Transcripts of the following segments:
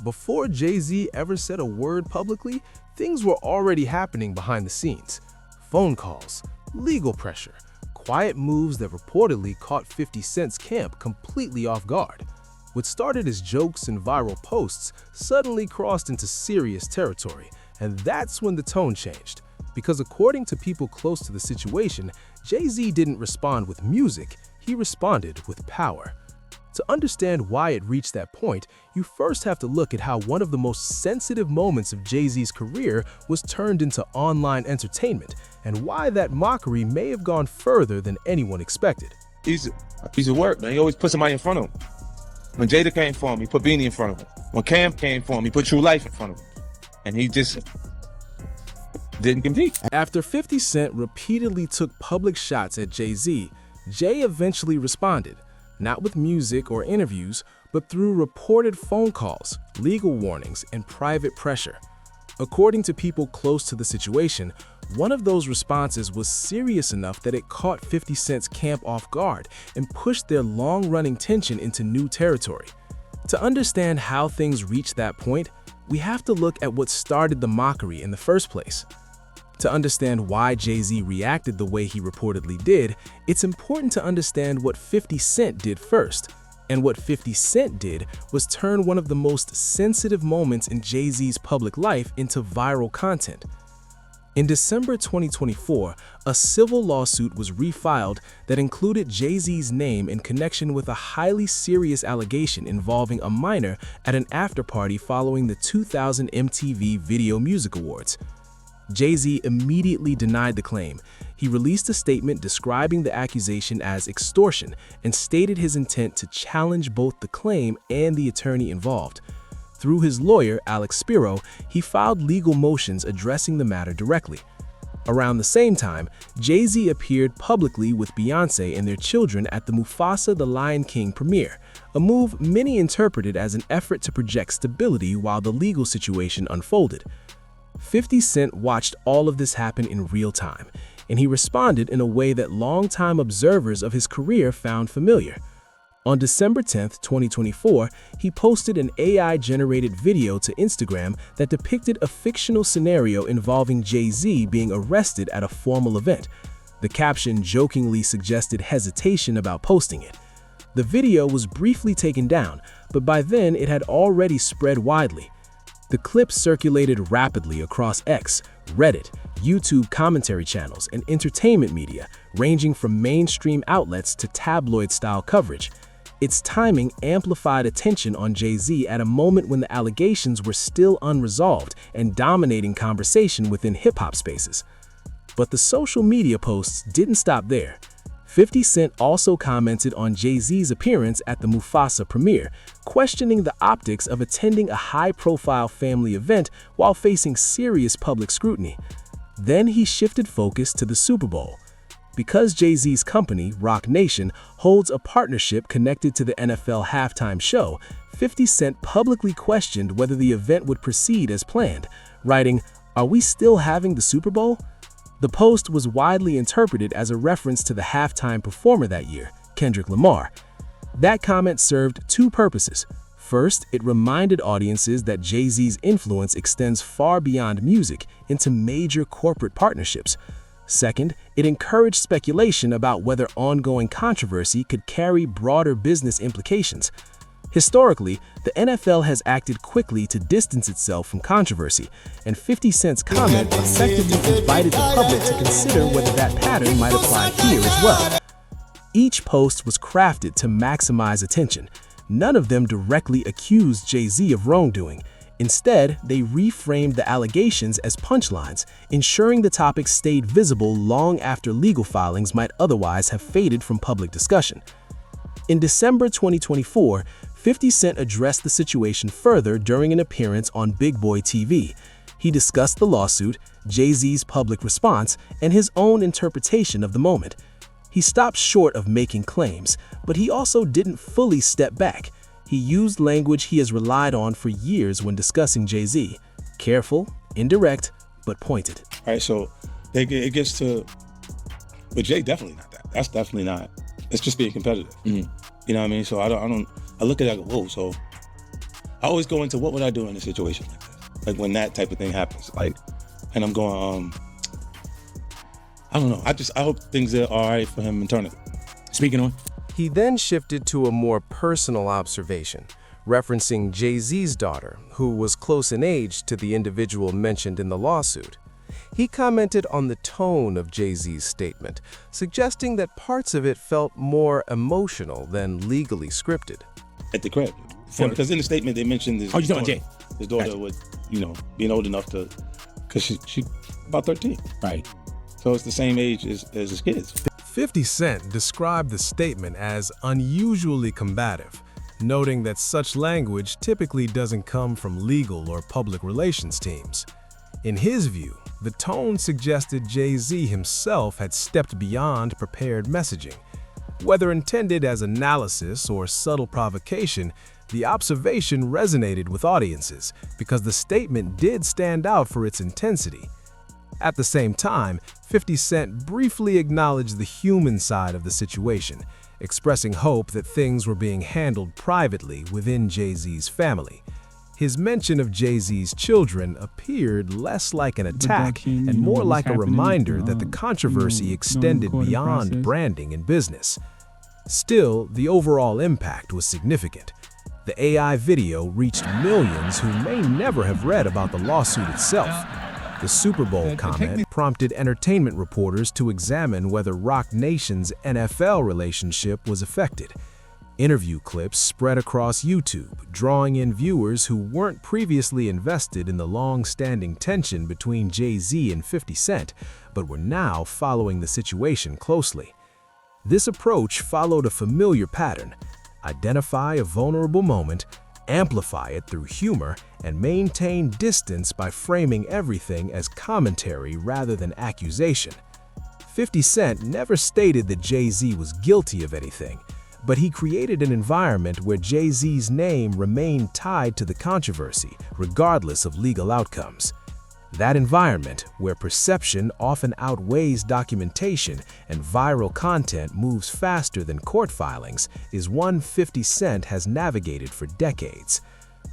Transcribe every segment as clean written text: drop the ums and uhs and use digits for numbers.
before Jay-Z ever said a word publicly, things were already happening behind the scenes. Phone calls, legal pressure, quiet moves that reportedly caught 50 Cent's camp completely off guard. What started as jokes and viral posts suddenly crossed into serious territory, and that's when the tone changed. Because according to people close to the situation, Jay-Z didn't respond with music, he responded with power. To understand why it reached that point, you first have to look at how one of the most sensitive moments of Jay-Z's career was turned into online entertainment, and why that mockery may have gone further than anyone expected. He's a piece of work, man. He always put somebody in front of him. When Jada came for him, he put Beanie in front of him. When Cam came for him, he put True Life in front of him. And he just didn't compete. After 50 Cent repeatedly took public shots at Jay-Z, Jay eventually responded, not with music or interviews, but through reported phone calls, legal warnings, and private pressure. According to people close to the situation, one of those responses was serious enough that it caught 50 Cent's camp off guard and pushed their long-running tension into new territory. To understand how things reached that point, we have to look at what started the mockery in the first place. To understand why Jay-Z reacted the way he reportedly did, it's important to understand what 50 Cent did first. And what 50 Cent did was turn one of the most sensitive moments in Jay-Z's public life into viral content. In December 2024, a civil lawsuit was refiled that included Jay-Z's name in connection with a highly serious allegation involving a minor at an after-party following the 2000 MTV Video Music Awards. Jay-Z immediately denied the claim. He released a statement describing the accusation as extortion and stated his intent to challenge both the claim and the attorney involved. Through his lawyer, Alex Spiro, he filed legal motions addressing the matter directly. Around the same time, Jay-Z appeared publicly with Beyoncé and their children at the Mufasa the Lion King premiere, a move many interpreted as an effort to project stability while the legal situation unfolded. 50 Cent watched all of this happen in real time, and he responded in a way that longtime observers of his career found familiar. On December 10, 2024, he posted an AI-generated video to Instagram that depicted a fictional scenario involving Jay-Z being arrested at a formal event. The caption jokingly suggested hesitation about posting it. The video was briefly taken down, but by then it had already spread widely. The clip circulated rapidly across X, Reddit, YouTube commentary channels, and entertainment media, ranging from mainstream outlets to tabloid-style coverage. Its timing amplified attention on Jay-Z at a moment when the allegations were still unresolved and dominating conversation within hip-hop spaces. But the social media posts didn't stop there. 50 Cent also commented on Jay-Z's appearance at the Mufasa premiere, questioning the optics of attending a high-profile family event while facing serious public scrutiny. Then he shifted focus to the Super Bowl. Because Jay-Z's company, Roc Nation, holds a partnership connected to the NFL halftime show, 50 Cent publicly questioned whether the event would proceed as planned, writing, "Are we still having the Super Bowl?" The post was widely interpreted as a reference to the halftime performer that year, Kendrick Lamar. That comment served two purposes. First, it reminded audiences that Jay-Z's influence extends far beyond music into major corporate partnerships. Second, it encouraged speculation about whether ongoing controversy could carry broader business implications. Historically, the NFL has acted quickly to distance itself from controversy, and 50 Cent's comment effectively invited the public to consider whether that pattern might apply here as well. Each post was crafted to maximize attention. None of them directly accused Jay-Z of wrongdoing. Instead, they reframed the allegations as punchlines, ensuring the topic stayed visible long after legal filings might otherwise have faded from public discussion. In December 2024, 50 Cent addressed the situation further during an appearance on Big Boy TV. He discussed the lawsuit, Jay-Z's public response, and his own interpretation of the moment. He stopped short of making claims, but he also didn't fully step back. He used language he has relied on for years when discussing Jay-Z. Careful, indirect, but pointed. All right, so it gets to, but Jay definitely not that. That's definitely not. It's just being competitive. You know what I mean? So I look at it, I go, whoa, so I always go into what would I do in a situation like this? Like when that type of thing happens. Like, and I'm going, I don't know. I hope things are all right for him internally. Speaking on. He then shifted to a more personal observation, referencing Jay-Z's daughter, who was close in age to the individual mentioned in the lawsuit. He commented on the tone of Jay-Z's statement, suggesting that parts of it felt more emotional than legally scripted. At the crib. Because in the statement they mentioned his daughter, Jay? His daughter would, being old enough to, because she about 13. Right. So it's the same age as his kids. 50 Cent described the statement as unusually combative, noting that such language typically doesn't come from legal or public relations teams. In his view, the tone suggested Jay-Z himself had stepped beyond prepared messaging. Whether intended as analysis or subtle provocation, the observation resonated with audiences because the statement did stand out for its intensity. At the same time, 50 Cent briefly acknowledged the human side of the situation, expressing hope that things were being handled privately within Jay-Z's family. His mention of Jay-Z's children appeared less like an attack and more like a reminder that the controversy extended beyond branding and business. Still, the overall impact was significant. The AI video reached millions who may never have read about the lawsuit itself. The Super Bowl comment prompted entertainment reporters to examine whether Roc Nation's NFL relationship was affected. Interview clips spread across YouTube, drawing in viewers who weren't previously invested in the long-standing tension between Jay-Z and 50 Cent, but were now following the situation closely. This approach followed a familiar pattern: identify a vulnerable moment, amplify it through humor, and maintain distance by framing everything as commentary rather than accusation. 50 Cent never stated that Jay-Z was guilty of anything, but he created an environment where Jay-Z's name remained tied to the controversy, regardless of legal outcomes. That environment, where perception often outweighs documentation and viral content moves faster than court filings, is one 50 Cent has navigated for decades.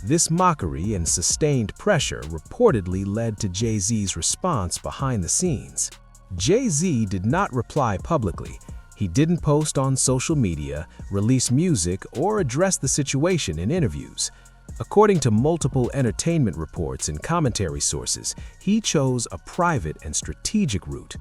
This mockery and sustained pressure reportedly led to Jay-Z's response behind the scenes. Jay-Z did not reply publicly. He didn't post on social media, release music, or address the situation in interviews. According to multiple entertainment reports and commentary sources, he chose a private and strategic route.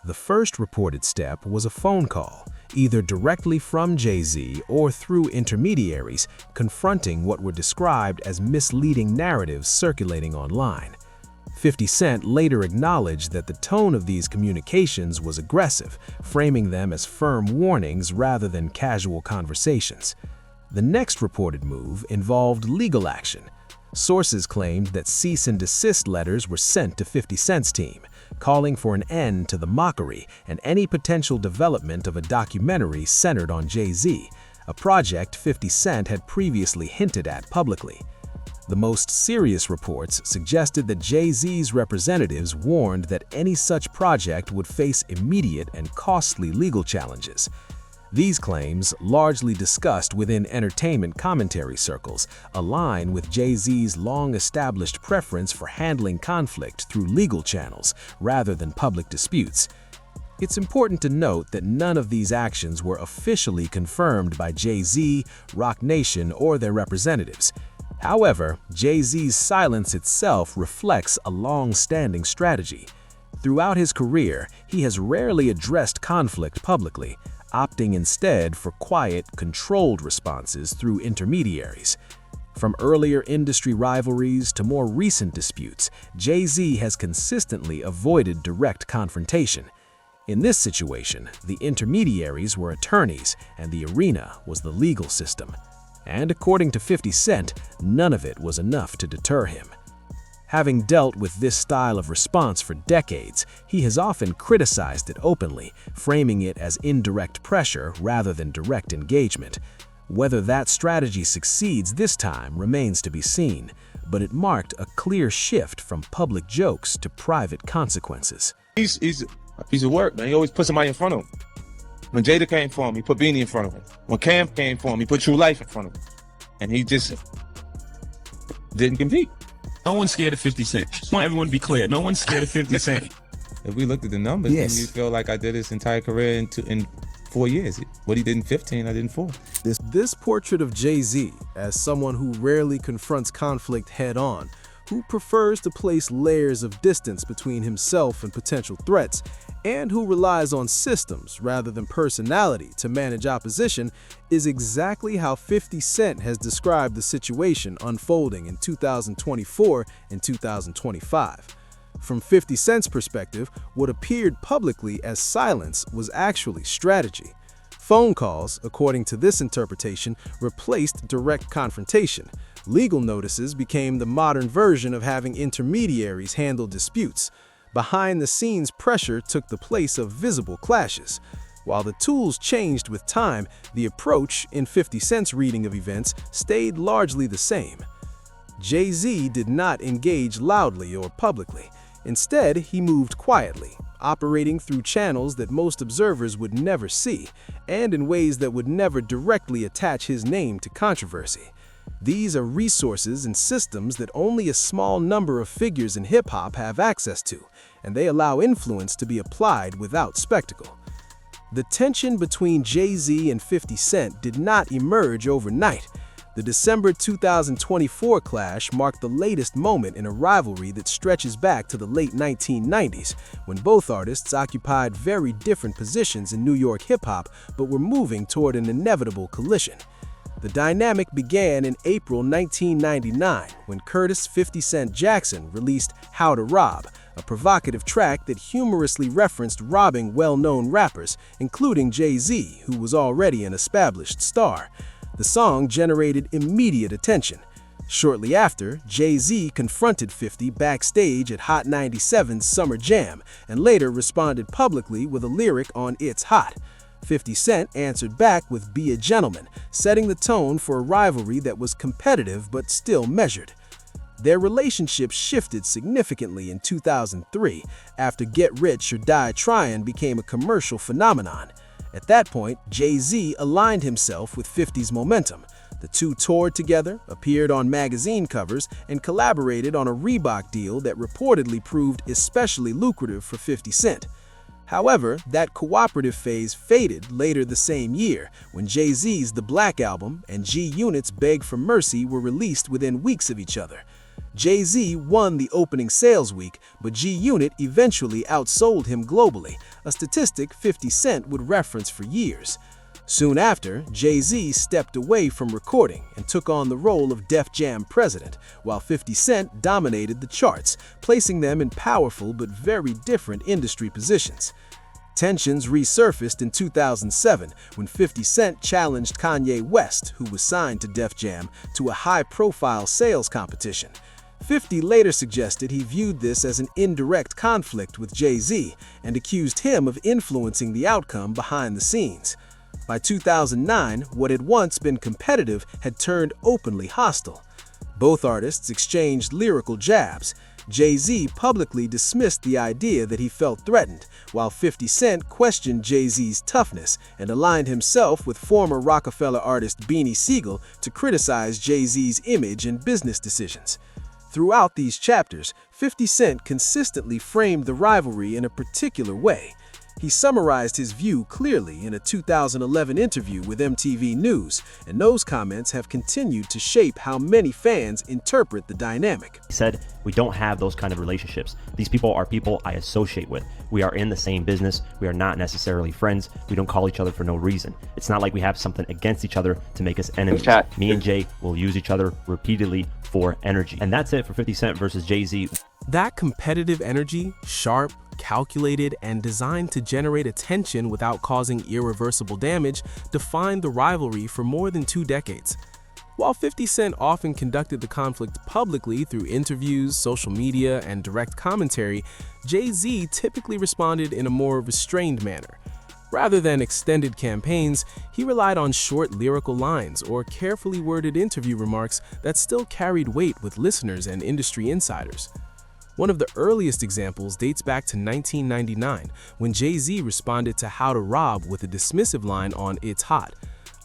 The first reported step was a phone call, either directly from Jay-Z or through intermediaries, confronting what were described as misleading narratives circulating online. 50 Cent later acknowledged that the tone of these communications was aggressive, framing them as firm warnings rather than casual conversations. The next reported move involved legal action. Sources claimed that cease and desist letters were sent to 50 Cent's team, calling for an end to the mockery and any potential development of a documentary centered on Jay-Z, a project 50 Cent had previously hinted at publicly. The most serious reports suggested that Jay-Z's representatives warned that any such project would face immediate and costly legal challenges. These claims, largely discussed within entertainment commentary circles, align with Jay-Z's long-established preference for handling conflict through legal channels rather than public disputes. It's important to note that none of these actions were officially confirmed by Jay-Z, Roc Nation, or their representatives. However, Jay-Z's silence itself reflects a long-standing strategy. Throughout his career, he has rarely addressed conflict publicly, opting instead for quiet, controlled responses through intermediaries. From earlier industry rivalries to more recent disputes, Jay-Z has consistently avoided direct confrontation. In this situation, the intermediaries were attorneys and the arena was the legal system. And according to 50 Cent, none of it was enough to deter him. Having dealt with this style of response for decades, he has often criticized it openly, framing it as indirect pressure rather than direct engagement. Whether that strategy succeeds this time remains to be seen, but it marked a clear shift from public jokes to private consequences. He's a piece of work, man. He always put somebody in front of him. When Jada came for him, he put Beanie in front of him. When Cam came for him, he put True Life in front of him. And he just didn't compete. No one's scared of 50 Cent. I want everyone to be clear. No one's scared of 50 Cent. If we looked at the numbers, Yes. then you feel like I did his entire career in 4 years. What he did in 15, I did in 4. This portrait of Jay-Z as someone who rarely confronts conflict head-on, who prefers to place layers of distance between himself and potential threats, and who relies on systems rather than personality to manage opposition, is exactly how 50 Cent has described the situation unfolding in 2024 and 2025. From 50 Cent's perspective, what appeared publicly as silence was actually strategy. Phone calls, according to this interpretation, replaced direct confrontation. Legal notices became the modern version of having intermediaries handle disputes. Behind-the-scenes pressure took the place of visible clashes. While the tools changed with time, the approach, in 50 Cent's reading of events, stayed largely the same. Jay-Z did not engage loudly or publicly. Instead, he moved quietly, operating through channels that most observers would never see, and in ways that would never directly attach his name to controversy. These are resources and systems that only a small number of figures in hip-hop have access to, and they allow influence to be applied without spectacle. The tension between Jay-Z and 50 Cent did not emerge overnight. The December 2024 clash marked the latest moment in a rivalry that stretches back to the late 1990s, when both artists occupied very different positions in New York hip-hop but were moving toward an inevitable collision. The dynamic began in April 1999 when Curtis 50 Cent Jackson released How to Rob, a provocative track that humorously referenced robbing well-known rappers, including Jay-Z, who was already an established star. The song generated immediate attention. Shortly after, Jay-Z confronted 50 backstage at Hot 97's Summer Jam and later responded publicly with a lyric on It's Hot. 50 Cent answered back with Be a Gentleman, setting the tone for a rivalry that was competitive but still measured. Their relationship shifted significantly in 2003 after Get Rich or Die Tryin' became a commercial phenomenon. At that point, Jay-Z aligned himself with 50's momentum. The two toured together, appeared on magazine covers, and collaborated on a Reebok deal that reportedly proved especially lucrative for 50 Cent. However, that cooperative phase faded later the same year when Jay-Z's The Black Album and G-Unit's Beg for Mercy were released within weeks of each other. Jay-Z won the opening sales week, but G-Unit eventually outsold him globally, a statistic 50 Cent would reference for years. Soon after, Jay-Z stepped away from recording and took on the role of Def Jam president, while 50 Cent dominated the charts, placing them in powerful but very different industry positions. Tensions resurfaced in 2007 when 50 Cent challenged Kanye West, who was signed to Def Jam, to a high-profile sales competition. 50 later suggested he viewed this as an indirect conflict with Jay-Z and accused him of influencing the outcome behind the scenes. By 2009, what had once been competitive had turned openly hostile. Both artists exchanged lyrical jabs. Jay-Z publicly dismissed the idea that he felt threatened, while 50 Cent questioned Jay-Z's toughness and aligned himself with former Rockefeller artist Beanie Sigel to criticize Jay-Z's image and business decisions. Throughout these chapters, 50 Cent consistently framed the rivalry in a particular way. He summarized his view clearly in a 2011 interview with MTV News, and those comments have continued to shape how many fans interpret the dynamic. He said, "We don't have those kind of relationships. These people are people I associate with. We are in the same business. We are not necessarily friends. We don't call each other for no reason. It's not like we have something against each other to make us enemies. Me and Jay will use each other repeatedly for energy." And that's it for 50 Cent versus Jay-Z. That competitive energy, sharp, calculated, and designed to generate attention without causing irreversible damage, defined the rivalry for more than 2 decades. While 50 Cent often conducted the conflict publicly through interviews, social media, and direct commentary, Jay-Z typically responded in a more restrained manner. Rather than extended campaigns, he relied on short lyrical lines or carefully worded interview remarks that still carried weight with listeners and industry insiders. One of the earliest examples dates back to 1999, when Jay-Z responded to How to Rob with a dismissive line on It's Hot.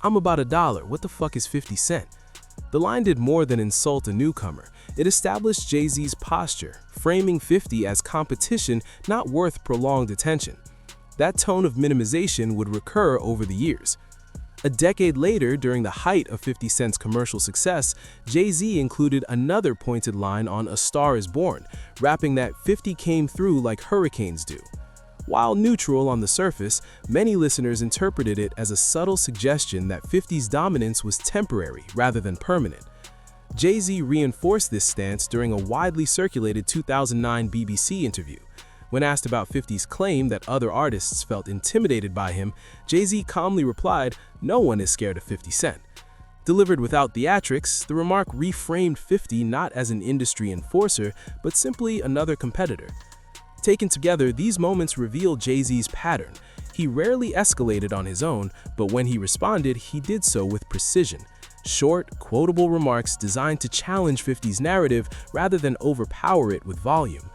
"I'm about $1, what the fuck is 50 Cent?" The line did more than insult a newcomer. it established Jay-Z's posture, framing 50 as competition not worth prolonged attention. That tone of minimization would recur over the years. A decade later, during the height of 50 Cent's commercial success, Jay-Z included another pointed line on A Star Is Born, rapping that 50 came through like hurricanes do. While neutral on the surface, many listeners interpreted it as a subtle suggestion that 50's dominance was temporary rather than permanent. Jay-Z reinforced this stance during a widely circulated 2009 BBC interview. When asked about 50's claim that other artists felt intimidated by him, Jay-Z calmly replied, "No one is scared of 50 Cent." Delivered without theatrics, the remark reframed 50 not as an industry enforcer, but simply another competitor. Taken together, these moments reveal Jay-Z's pattern. He rarely escalated on his own, but when he responded, he did so with precision. Short, quotable remarks designed to challenge 50's narrative rather than overpower it with volume.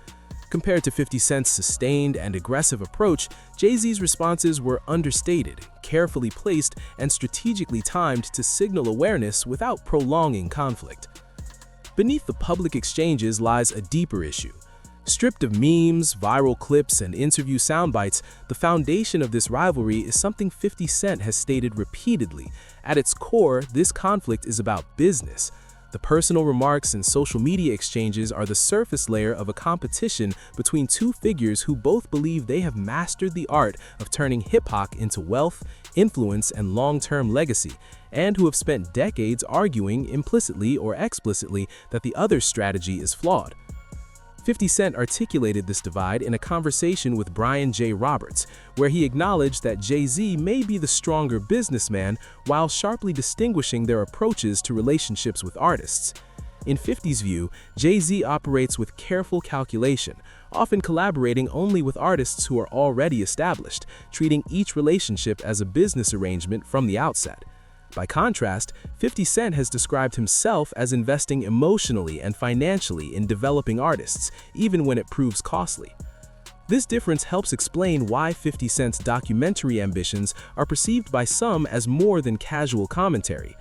Compared to 50 Cent's sustained and aggressive approach, Jay-Z's responses were understated, carefully placed, and strategically timed to signal awareness without prolonging conflict. Beneath the public exchanges lies a deeper issue. Stripped of memes, viral clips, and interview soundbites, the foundation of this rivalry is something 50 Cent has stated repeatedly. At its core, this conflict is about business. The personal remarks and social media exchanges are the surface layer of a competition between two figures who both believe they have mastered the art of turning hip-hop into wealth, influence, and long-term legacy, and who have spent decades arguing, implicitly or explicitly, that the other's strategy is flawed. 50 Cent articulated this divide in a conversation with Brian J. Roberts, where he acknowledged that Jay-Z may be the stronger businessman while sharply distinguishing their approaches to relationships with artists. In 50's view, Jay-Z operates with careful calculation, often collaborating only with artists who are already established, treating each relationship as a business arrangement from the outset. By contrast, 50 Cent has described himself as investing emotionally and financially in developing artists, even when it proves costly. This difference helps explain why 50 Cent's documentary ambitions are perceived by some as more than casual commentary.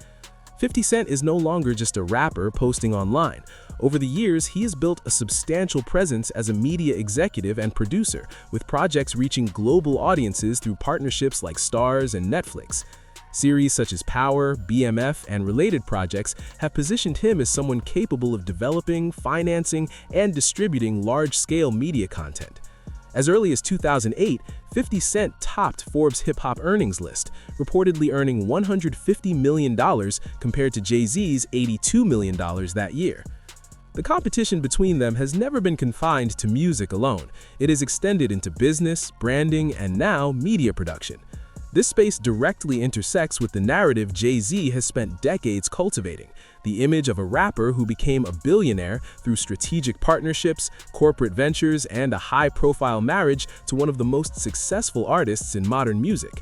50 Cent is no longer just a rapper posting online. Over the years, he has built a substantial presence as a media executive and producer, with projects reaching global audiences through partnerships like Starz and Netflix. Series such as Power, BMF, and related projects have positioned him as someone capable of developing, financing, and distributing large-scale media content. As early as 2008, 50 Cent topped Forbes' hip-hop earnings list, reportedly earning $150 million compared to Jay-Z's $82 million that year. The competition between them has never been confined to music alone. It has extended into business, branding, and now media production. This space directly intersects with the narrative Jay-Z has spent decades cultivating, the image of a rapper who became a billionaire through strategic partnerships, corporate ventures, and a high-profile marriage to one of the most successful artists in modern music.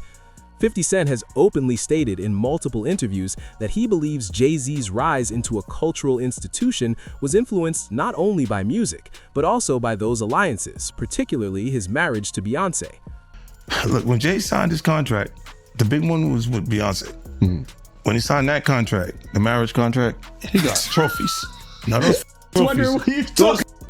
50 Cent has openly stated in multiple interviews that he believes Jay-Z's rise into a cultural institution was influenced not only by music, but also by those alliances, particularly his marriage to Beyoncé. Look, when Jay signed his contract, the big one was with Beyonce. Mm-hmm. When he signed that contract, the marriage contract, he got trophies. Now those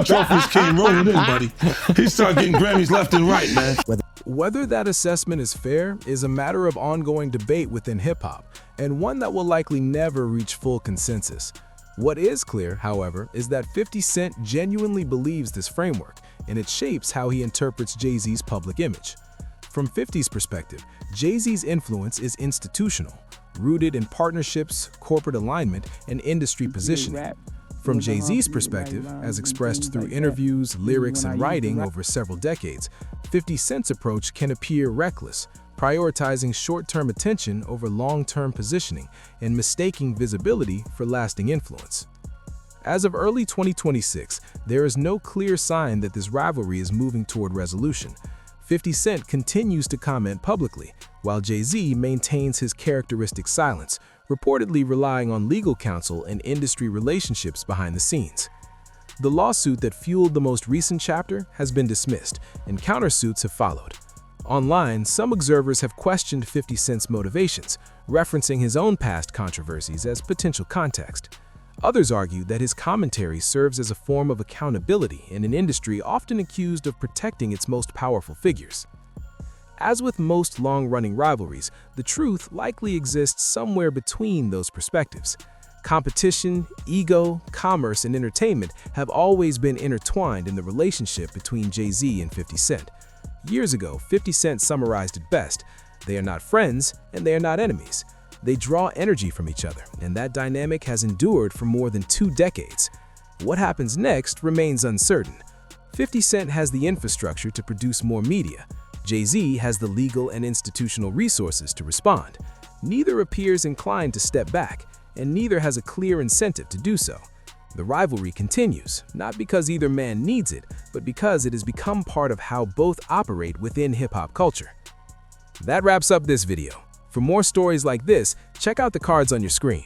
trophies came rolling in, buddy. He started getting Grammys left and right, man. Whether that assessment is fair is a matter of ongoing debate within hip-hop, and one that will likely never reach full consensus. What is clear, however, is that 50 Cent genuinely believes this framework, and it shapes how he interprets Jay-Z's public image. From 50's perspective, Jay-Z's influence is institutional, rooted in partnerships, corporate alignment, and industry positioning. From Jay-Z's perspective, as expressed through interviews, lyrics, and writing over several decades, 50 Cent's approach can appear reckless, prioritizing short-term attention over long-term positioning and mistaking visibility for lasting influence. As of early 2026, there is no clear sign that this rivalry is moving toward resolution. 50 Cent continues to comment publicly, while Jay-Z maintains his characteristic silence, reportedly relying on legal counsel and industry relationships behind the scenes. The lawsuit that fueled the most recent chapter has been dismissed, and countersuits have followed. Online, some observers have questioned 50 Cent's motivations, referencing his own past controversies as potential context. Others argue that his commentary serves as a form of accountability in an industry often accused of protecting its most powerful figures. As with most long-running rivalries, the truth likely exists somewhere between those perspectives. Competition, ego, commerce, and entertainment have always been intertwined in the relationship between Jay-Z and 50 Cent. Years ago, 50 Cent summarized it best: "They are not friends, and they are not enemies. They draw energy from each other, and that dynamic has endured for more than 2 decades. What happens next remains uncertain. 50 Cent has the infrastructure to produce more media. Jay-Z has the legal and institutional resources to respond. Neither appears inclined to step back, and neither has a clear incentive to do so. The rivalry continues, not because either man needs it, but because it has become part of how both operate within hip-hop culture." That wraps up this video. For more stories like this, check out the cards on your screen.